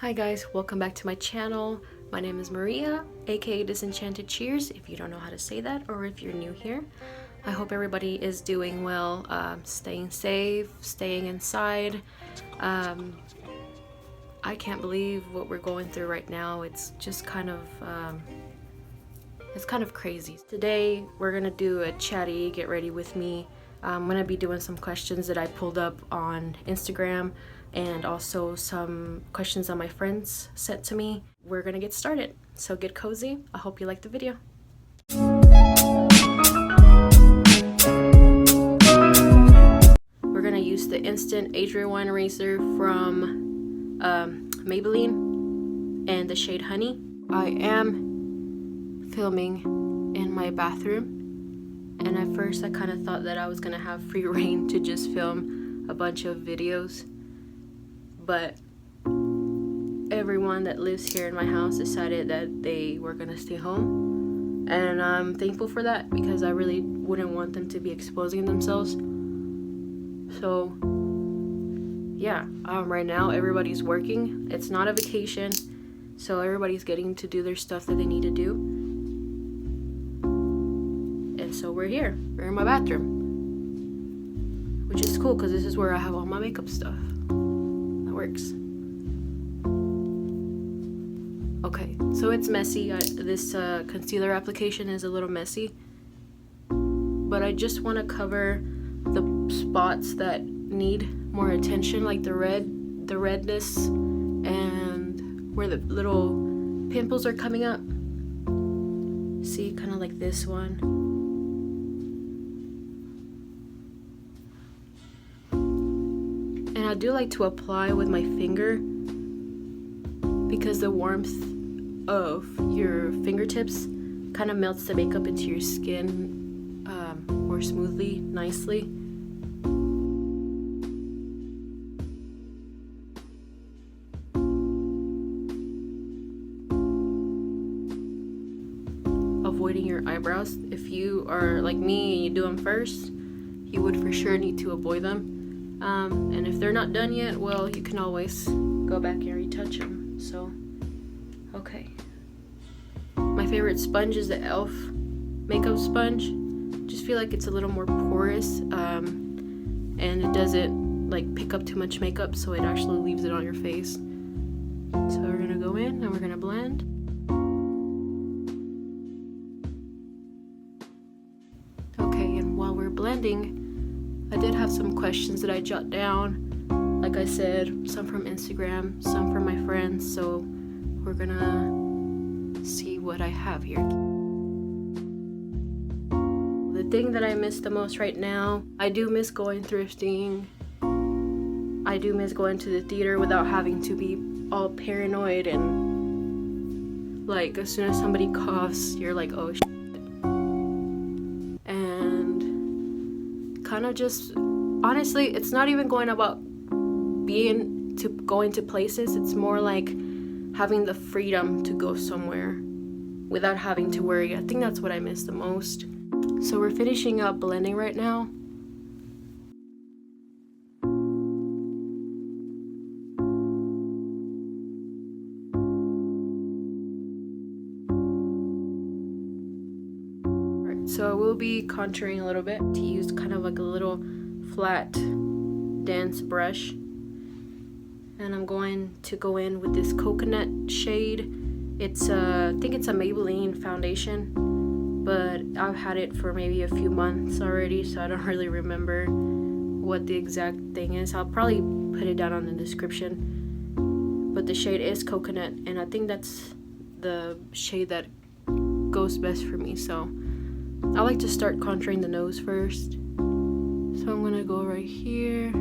Hi guys, welcome back to my channel. My name is Maria, aka Disenchanted Cheers, if you don't know how to say that or if you're new here. I hope everybody is doing well, staying safe, staying inside. I can't believe what we're going through right now. It's just kind of crazy. Today we're gonna do a chatty get ready with me. I'm gonna be doing some questions that I pulled up on Instagram and also some questions that my friends sent to me. We're gonna get started, so get cozy. I hope you like the video. We're gonna use the Instant Age Rewind Eraser from Maybelline and the shade Honey. I am filming in my bathroom, and at first I kind of thought that I was gonna have free reign to just film a bunch of videos, but everyone that lives here in my house decided that they were gonna stay home, and I'm thankful for that because I really wouldn't want them to be exposing themselves. So yeah, right now everybody's working. It's not a vacation, so everybody's getting to do their stuff that they need to do. And so we're here. We're in my bathroom, which is cool because this is where I have all my makeup stuff. That works. Okay, so it's messy. This concealer application is a little messy, but I just want to cover the spots that need more attention, like the redness, and where the little pimples are coming up. See, kind of like this one. And I do like to apply with my finger because the warmth of your fingertips kind of melts the makeup into your skin more smoothly, nicely. Avoiding your eyebrows. If you are like me and you do them first, you would for sure need to avoid them. And if they're not done yet, well, you can always go back and retouch them. So, okay. My favorite sponge is the e.l.f. makeup sponge. Just feel like it's a little more porous, and it doesn't like pick up too much makeup, so it actually leaves it on your face. So we're gonna go in and we're gonna blend. Okay, and while we're blending, I did have some questions that I jot down. Like I said, some from Instagram, some from my friends, so we're gonna see what I have here. The thing that I miss the most right now, I do miss going thrifting. I do miss going to the theater without having to be all paranoid and like as soon as somebody coughs, you're like, oh shit. And kind of just, honestly, it's not even going to places. It's more like having the freedom to go somewhere without having to worry. I think that's what I miss the most. So we're finishing up blending right now. Alright, so I will be contouring a little bit to use kind of like a little flat dense brush. And I'm going to go in with this coconut shade. It's I think it's a Maybelline foundation, but I've had it for maybe a few months already, so I don't really remember what the exact thing is. I'll probably put it down on the description. But the shade is coconut, and I think that's the shade that goes best for me. So I like to start contouring the nose first. So I'm gonna go right here.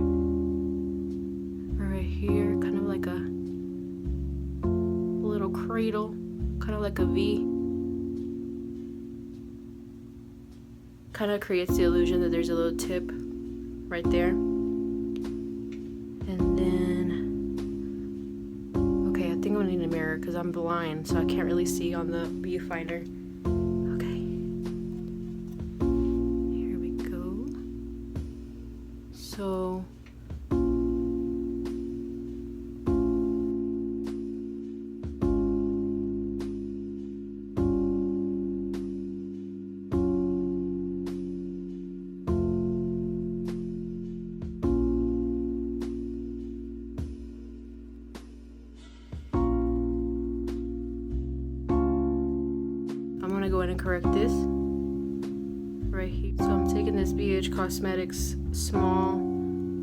Here, kind of like a little cradle, kind of like a V. Kind of creates the illusion that there's a little tip right there. And then, okay, I think I'm gonna need a mirror because I'm blind, so I can't really see on the viewfinder. Okay, here we go. So go in and correct this right here. So I'm taking this BH Cosmetics small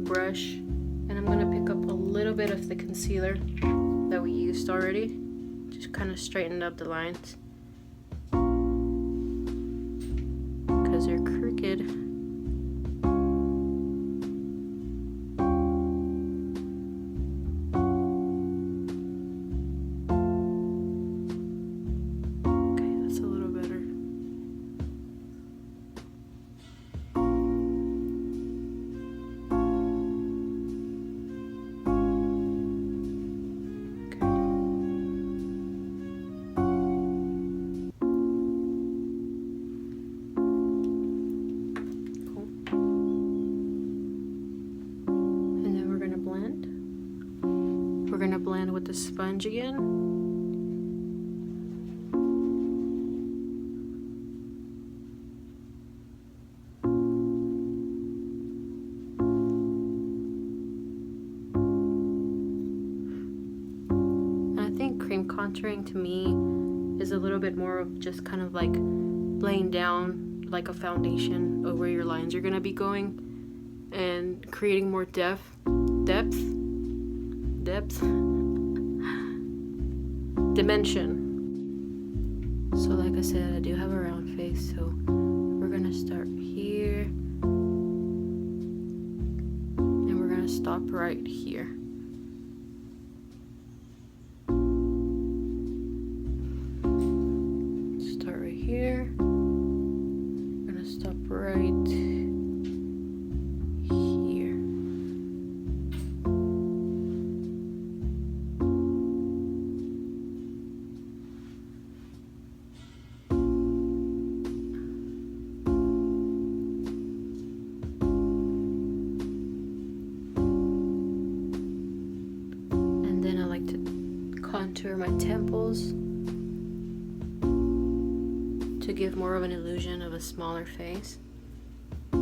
brush, and I'm gonna pick up a little bit of the concealer that we used already. Just kind of straighten up the lines because they're crooked. We're gonna blend with the sponge again. And I think cream contouring to me is a little bit more of just kind of like laying down like a foundation over your lines you're gonna be going and creating more depth, dimension. So like I said, I do have a round face, so we're gonna start here and we're gonna stop right here. Start right here. We're gonna stop right contour my temples to give more of an illusion of a smaller face. I'm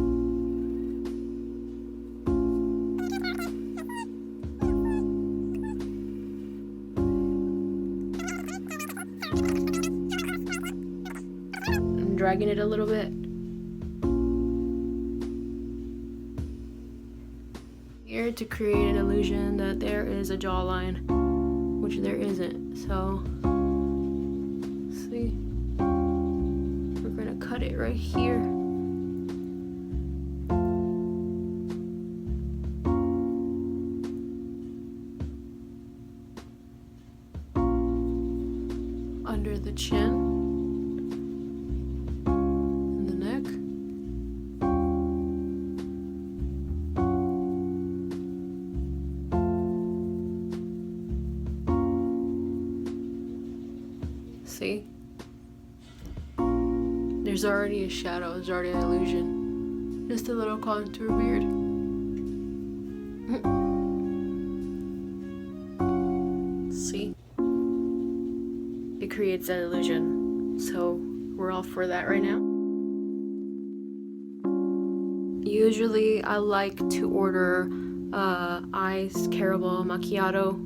dragging it a little bit. Here to create an illusion that there is a jawline, which there isn't. So see, we're gonna cut it right here. Under the chin and the neck. See? There's already a shadow, there's already an illusion. Just a little contour beard. See? It creates that illusion. So we're all for that right now. Usually I like to order iced caramel macchiato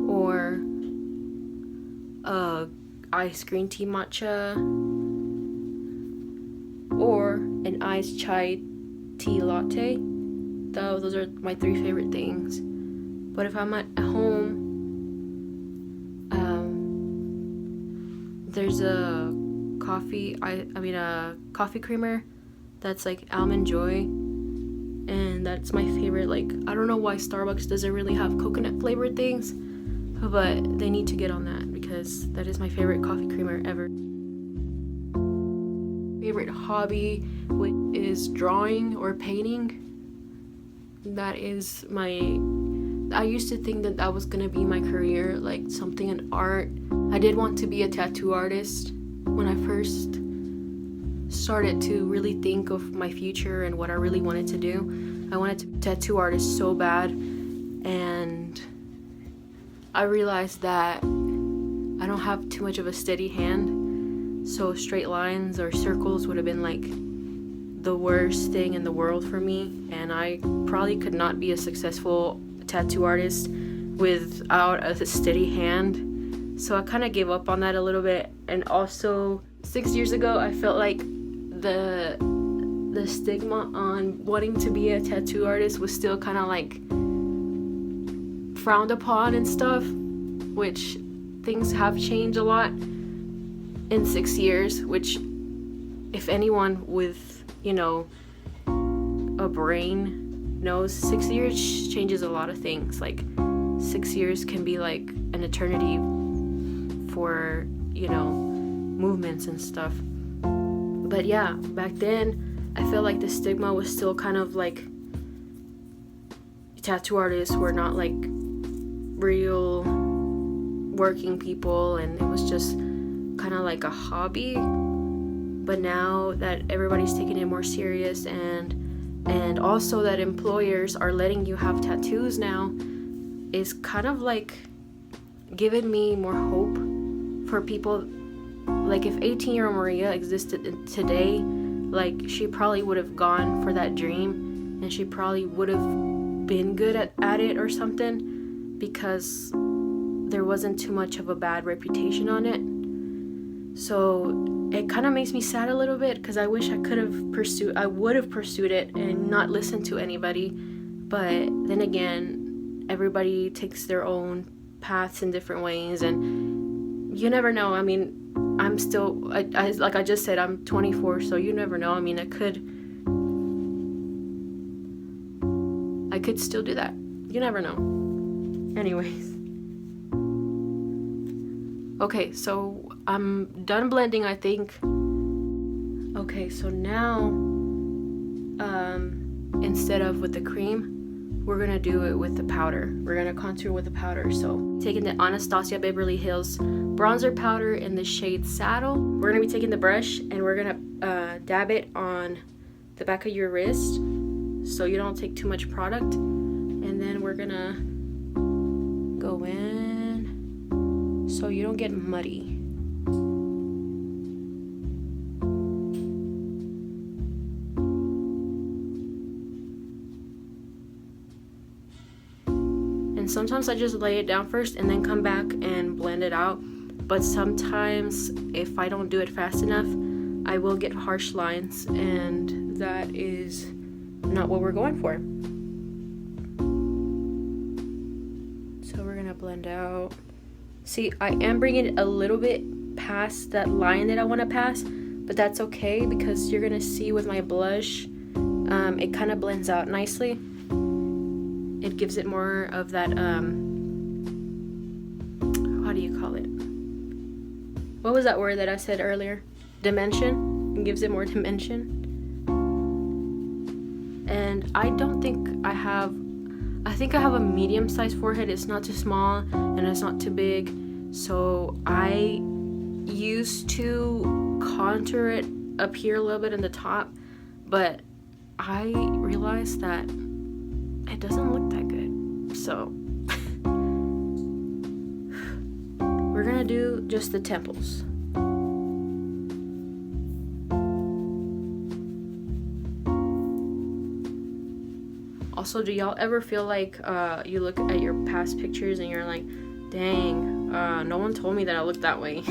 or iced green tea matcha or an iced chai tea latte. Those are my 3 favorite things. But if I'm at home, there's a coffee coffee creamer that's like almond joy, and that's my favorite. Like, I don't know why Starbucks doesn't really have coconut flavored things, but they need to get on that because that is my favorite coffee creamer ever. Favorite hobby is drawing or painting. That is I used to think that was gonna be my career, like something in art. I did want to be a tattoo artist when I first started to really think of my future and what I really wanted to do. I wanted to be a tattoo artist so bad, and I realized that I don't have too much of a steady hand, so straight lines or circles would have been like the worst thing in the world for me, and I probably could not be a successful tattoo artist without a steady hand. So I kind of gave up on that a little bit. And also 6 years ago, I felt like the stigma on wanting to be a tattoo artist was still kind of like frowned upon and stuff, which things have changed a lot in 6 years, which if anyone with, you know, a brain knows, 6 years changes a lot of things. Like 6 years can be like an eternity for, you know, movements and stuff. But yeah, back then I feel like the stigma was still kind of like tattoo artists were not like real working people, and it was just kind of like a hobby. But now that everybody's taking it more serious, and also that employers are letting you have tattoos now, is kind of like giving me more hope for people. Like if 18-year-old Maria existed today, like she probably would have gone for that dream, and she probably would have been good at it or something, because there wasn't too much of a bad reputation on it. So it kind of makes me sad a little bit, because I wish I would have pursued it and not listened to anybody. But then again, everybody takes their own paths in different ways, and you never know. I mean, I'm still, like I just said, I'm 24, so you never know. I mean, I could still do that. You never know. Anyways. Okay, so I'm done blending, I think. Okay, so now, instead of with the cream, we're gonna do it with the powder. We're gonna contour with the powder. So taking the Anastasia Beverly Hills bronzer powder in the shade Saddle. We're gonna be taking the brush and we're gonna dab it on the back of your wrist so you don't take too much product. And then we're gonna go in so you don't get muddy. And sometimes I just lay it down first and then come back and blend it out. But sometimes if I don't do it fast enough, I will get harsh lines, and that is not what we're going for. So we're gonna blend out. See, I am bringing it a little bit past that line that I want to pass, but that's okay, because you're gonna see with my blush, it kind of blends out nicely. It gives it more of that, how do you call it? What was that word that I said earlier? Dimension. It gives it more dimension. And I don't think I have a medium-sized forehead. It's not too small and it's not too big. So I used to contour it up here a little bit in the top, but I realized that it doesn't look that good. So we're gonna do just the temples. Also, do y'all ever feel like you look at your past pictures and you're like, dang, no one told me that I looked that way?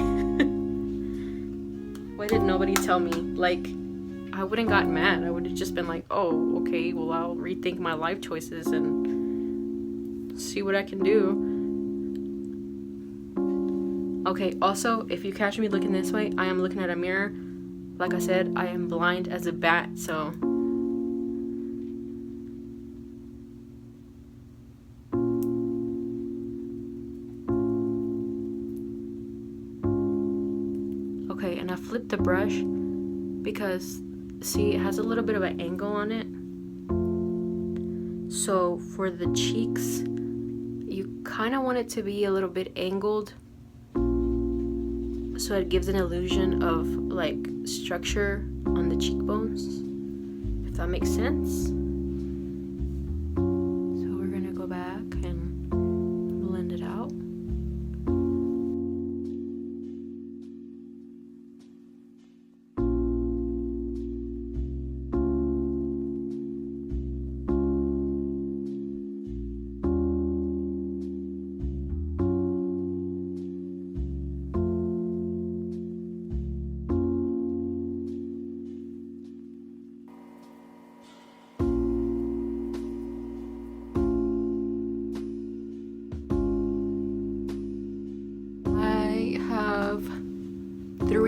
Why did nobody tell me? Like, I wouldn't got mad. I would have just been like, oh, okay, well, I'll rethink my life choices and see what I can do. Okay, also, if you catch me looking this way, I am looking at a mirror. Like I said, I am blind as a bat, so... Okay, and I flipped the brush because, see, it has a little bit of an angle on it. So for the cheeks, you kind of want it to be a little bit angled, so it gives an illusion of like structure on the cheekbones, if that makes sense. So we're gonna go back and blend it out.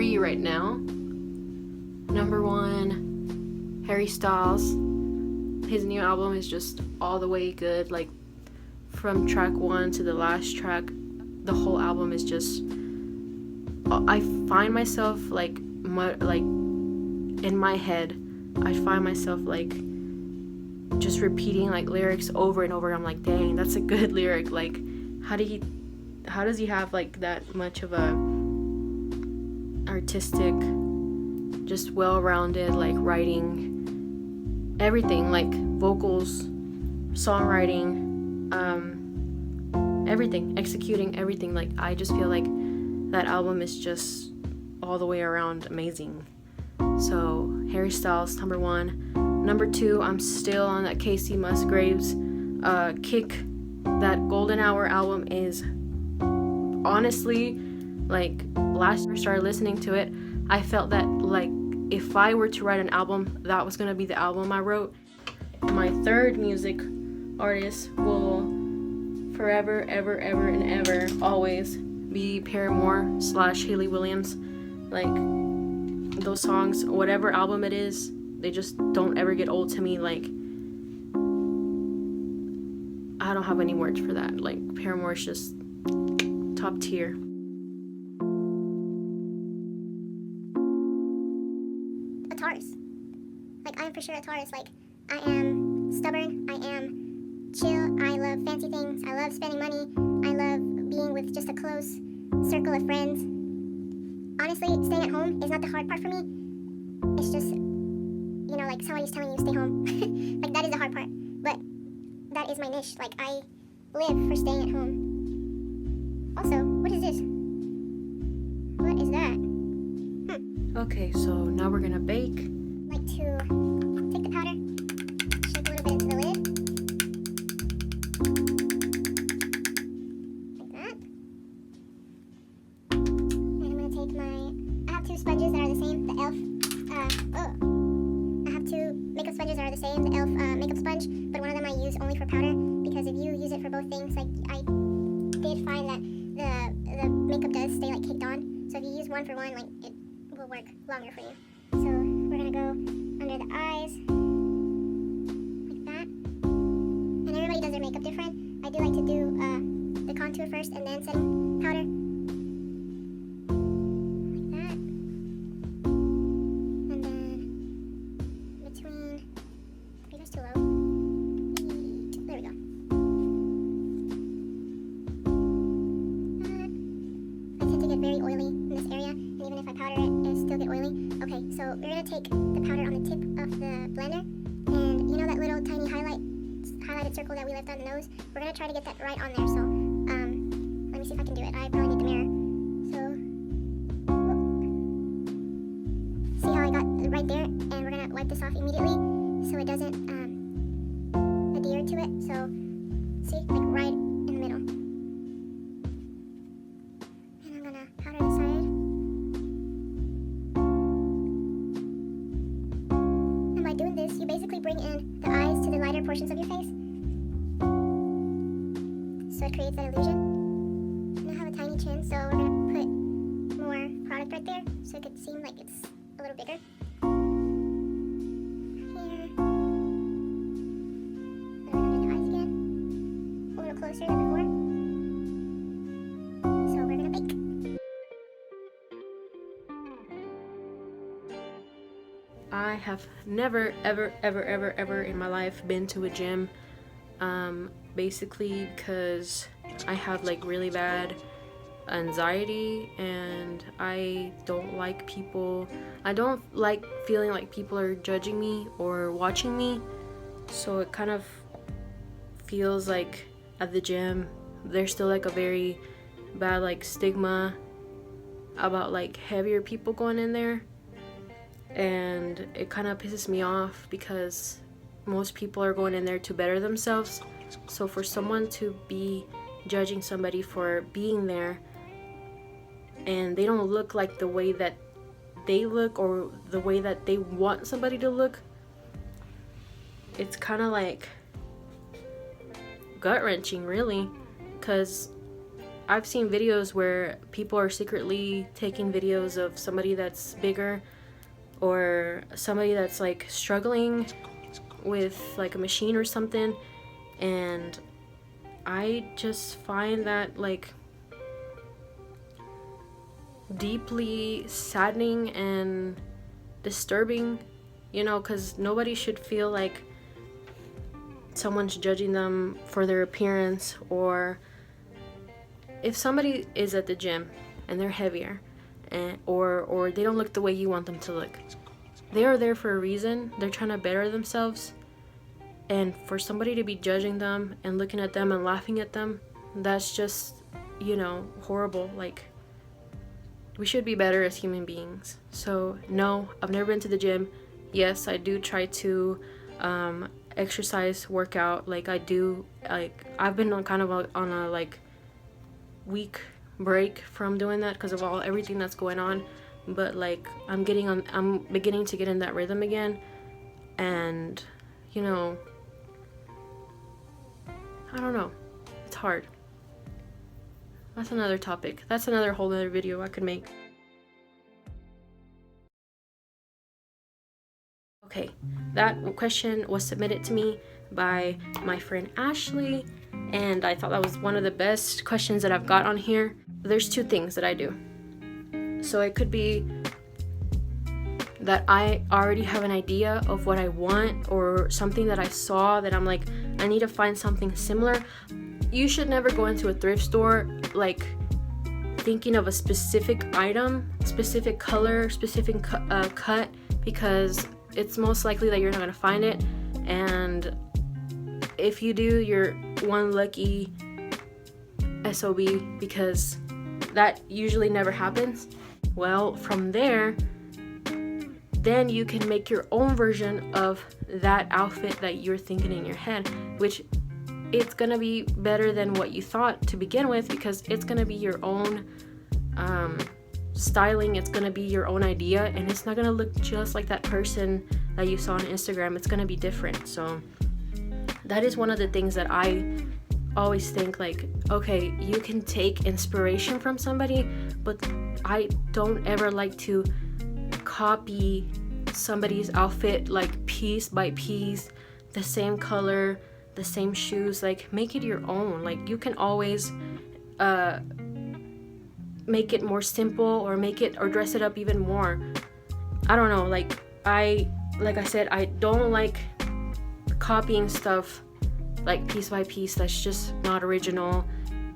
3 right now. Number 1, Harry Styles. His new album is just all the way good. Like from track 1 to the last track, the whole album is just, I find myself like in my head, I find myself like just repeating like lyrics over and over. I'm like, dang, that's a good lyric. Like, how does he have like that much of a artistic, just well-rounded, like writing, everything, like vocals, songwriting, everything, executing everything. Like, I just feel like that album is just all the way around amazing. So Harry Styles, number 1. Number 2, I'm still on that Casey Musgraves kick. That Golden Hour album is honestly, like, last year I started listening to it, I felt that like if I were to write an album, that was gonna be the album I wrote. My 3rd music artist will forever, ever, ever, and ever always be Paramore / Hayley Williams. Like, those songs, whatever album it is, they just don't ever get old to me. Like, I don't have any words for that. Like, Paramore is just top tier. A Taurus. Like, I am for sure a Taurus. Like, I am stubborn, I am chill, I love fancy things, I love spending money, I love being with just a close circle of friends. Honestly, staying at home is not the hard part for me. It's just, you know, like somebody's telling you stay home. Like, that is the hard part. But that is my niche. Like, I live for staying at home. Also, what is this? What is that? Okay, so now we're gonna bake. I like to take the powder, shake a little bit into the lid. Like that. And I'm gonna take I have 2 sponges that are the same, the e.l.f. I have 2 makeup sponges that are the same, the e.l.f. Makeup sponge, but one of them I use only for powder, because if you use it for both things, like, I did find that the makeup does stay like caked on. So if you use one for one, like, it will work longer for you. So we're gonna go under the eyes, like that. And everybody does their makeup different. I do like to do the contour first and then setting powder. Like that. And then between, maybe that's too low. There we go. I tend to get very oily in this area, and even if I powder it, it'll still get oily. Okay, so we're gonna take the powder on the tip of the blender, and you know that little tiny highlighted circle that we left on the nose? We're gonna try to get that right on there. So let me see if I can do it. I probably need the mirror. So see how I got right there, and we're gonna wipe this off immediately so it doesn't adhere to it. So see, like right in the middle. And I'm gonna powder the side. And by doing this, you basically bring in the eyes to the lighter portions of your face. So it creates that illusion. And I have a tiny chin, so we're gonna put more product right there so it could seem like it's a little bigger. Here. And then under the eyes again. A little closer than before. So we're gonna bake. I have never, ever, ever, ever, ever in my life been to a gym. Basically because I have like really bad anxiety, and I don't like people. I don't like feeling like people are judging me or watching me. So it kind of feels like at the gym there's still like a very bad like stigma about like heavier people going in there, and it kind of pisses me off because most people are going in there to better themselves. So for someone to be judging somebody for being there and they don't look like the way that they look or the way that they want somebody to look, it's kind of like gut-wrenching, really, because I've seen videos where people are secretly taking videos of somebody that's bigger or somebody that's like struggling with like a machine or something, and I just find that like deeply saddening and disturbing, you know, because nobody should feel like someone's judging them for their appearance. Or if somebody is at the gym and they're heavier or they don't look the way you want them to look, they are there for a reason. They're trying to better themselves, and for somebody to be judging them and looking at them and laughing at them, that's just, you know, horrible. Like, we should be better as human beings. So no, I've never been to the gym. Yes, I do try to exercise, workout. Like I do, like I've been on kind of on a like week break from doing that because of everything that's going on. But like I'm beginning to get in that rhythm again, and you know, I don't know, it's hard. That's another topic. That's another whole other video I could make. Okay, that question was submitted to me by my friend Ashley, and I thought that was one of the best questions that I've got on here. There's two things that I do. So it could be that I already have an idea of what I want, or something that I saw that I'm like, I need to find something similar. You should never go into a thrift store like thinking of a specific item, specific color, specific cut, because it's most likely that you're not going to find it. And if you do, you're one lucky SOB, because that usually never happens. Well, from there, then you can make your own version of that outfit that you're thinking in your head, which it's gonna be better than what you thought to begin with, because it's gonna be your own styling. It's gonna be your own idea, and it's not gonna look just like that person that you saw on Instagram. It's gonna be different. So that is one of the things that I always think, like, okay, you can take inspiration from somebody, but I don't ever like to copy somebody's outfit like piece by piece, the same color, the same shoes. Like, make it your own. Like, you can always make it more simple, or dress it up even more. I don't know, like I said, I don't like copying stuff like piece by piece. That's just not original,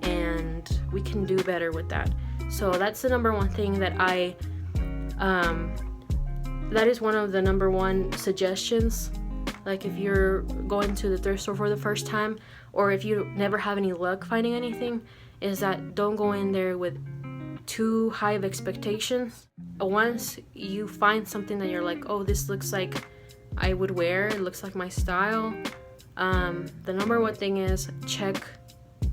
and we can do better with that. So that's the number one thing that that is one of the number one suggestions. Like, if you're going to the thrift store for the first time, or if you never have any luck finding anything, is that don't go in there with too high of expectations. Once you find something that you're like, oh, this looks like I would wear, it looks like my style, the number one thing is check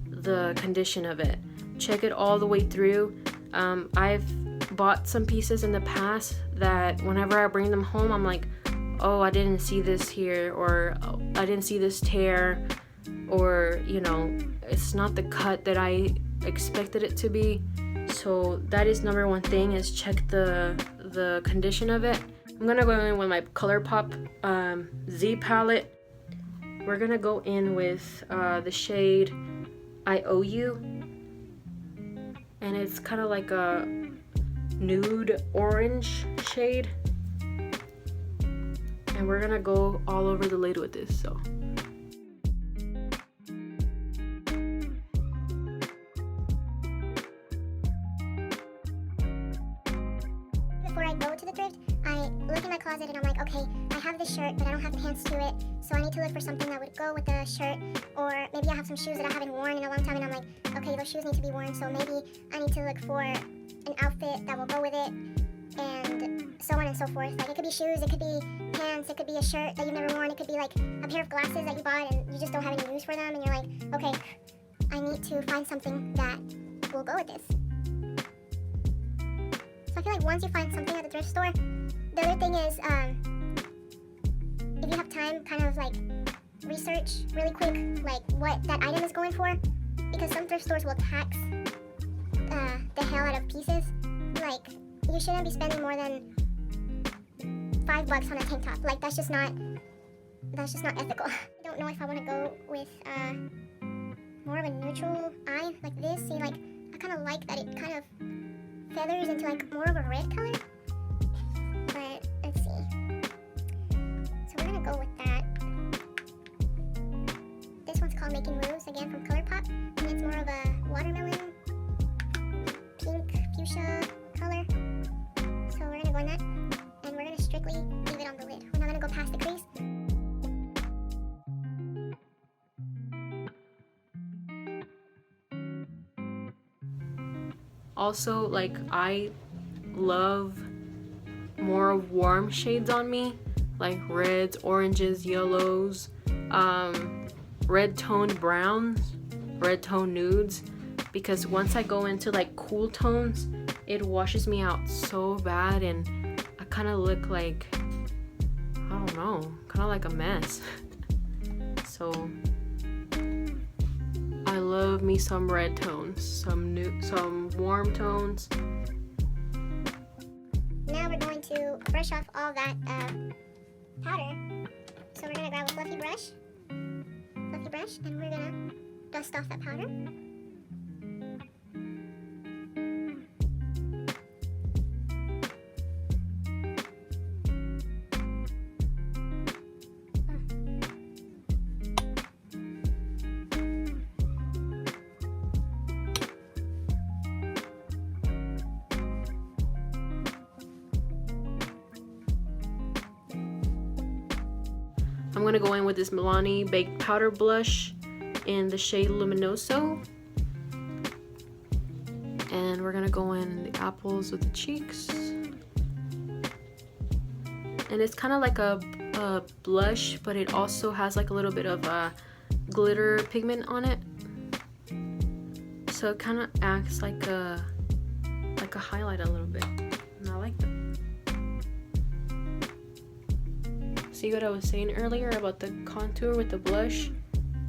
the condition of it. Check it all the way through. I've bought some pieces in the past that whenever I bring them home, I'm like, oh, I didn't see this here, or oh, I didn't see this tear, or, you know, it's not the cut that I expected it to be. So that is number one thing, is check the condition of it. I'm gonna go in with my Colourpop Z palette. We're gonna go in with the shade I Owe You, and it's kind of like a nude orange shade, and we're gonna go all over the lid with this. So before I go to the thrift, I look in my closet and I'm like, okay, I have this shirt, but I don't have the pants to it, so I need to look for something that would go with the shirt. Or maybe I have some shoes that I haven't worn in a long time, and I'm like, okay, those shoes need to be worn, so maybe I need to look for an outfit that will go with it, and so on and so forth. Like, it could be shoes, it could be pants, it could be a shirt that you've never worn, it could be like a pair of glasses that you bought and you just don't have any use for them, and you're like, okay, I need to find something that will go with this. So I feel like once you find something at the thrift store, the other thing is, if you have time, kind of like research really quick, like what that item is going for, because some thrift stores will tax of pieces. Like, you shouldn't be spending more than $5 on a tank top. Like, that's just not ethical. I don't know if I want to go with more of a neutral eye like this. See, like, I kind of like that it kind of feathers into like more of a red color. But let's see. So we're gonna go with that. This one's called Making Moves, again from Colourpop, and it's more of a watermelon pink fuchsia color. So we're gonna go in that, and we're gonna strictly leave it on the lid. We're not gonna go past the crease. Also, like, I love more warm shades on me, like reds, oranges, yellows, red toned browns, red toned nudes, because once I go into like cool tones, it washes me out so bad and I kind of look like, I don't know, kind of like a mess. So I love me some red tones, some warm tones. Now we're going to brush off all that powder. So we're gonna grab a fluffy brush, and we're gonna dust off that powder. I'm gonna go in with this Milani Baked Powder Blush in the shade Luminoso. And we're gonna go in the apples with the cheeks. And it's kind of like a blush, but it also has like a little bit of a glitter pigment on it. So it kind of acts like a highlight a little bit. And I like that. See what I was saying earlier about the contour with the blush?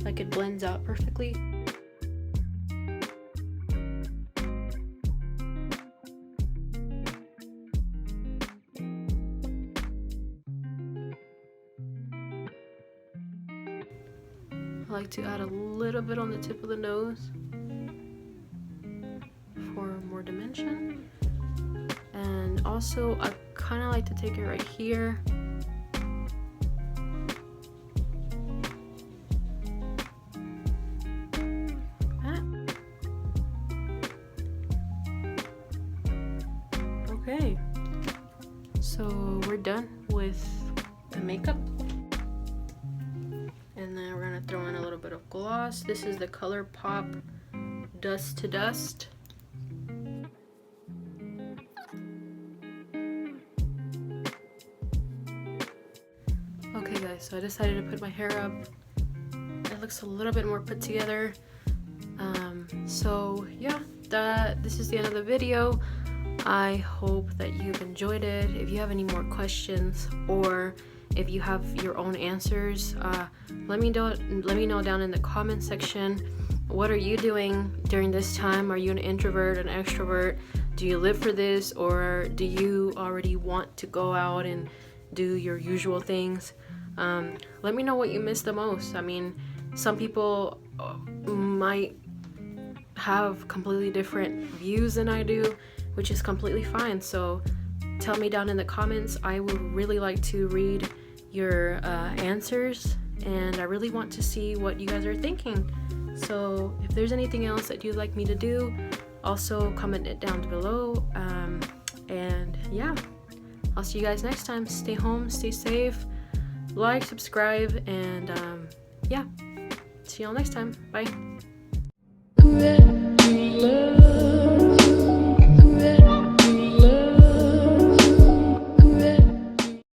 Like, it blends out perfectly. I like to add a little bit on the tip of the nose for more dimension. And also, I kind of like to take it right here. Okay, so we're done with the makeup, and then we're gonna throw in a little bit of gloss. This is the Colourpop Dust to Dust. Okay guys, so I decided to put my hair up. It looks a little bit more put together. So yeah, this is the end of the video. I hope that you've enjoyed it. If you have any more questions, or if you have your own answers, let me know down in the comment section. What are you doing during this time? Are you an introvert, an extrovert? Do you live for this, or do you already want to go out and do your usual things? Let me know what you miss the most. I mean, some people might have completely different views than I do, which is completely fine. So tell me down in the comments. I would really like to read your answers, and I really want to see what you guys are thinking. So if there's anything else that you'd like me to do, also comment it down below. And yeah, I'll see you guys next time. Stay home, stay safe, like, subscribe, and yeah, see y'all next time. Bye.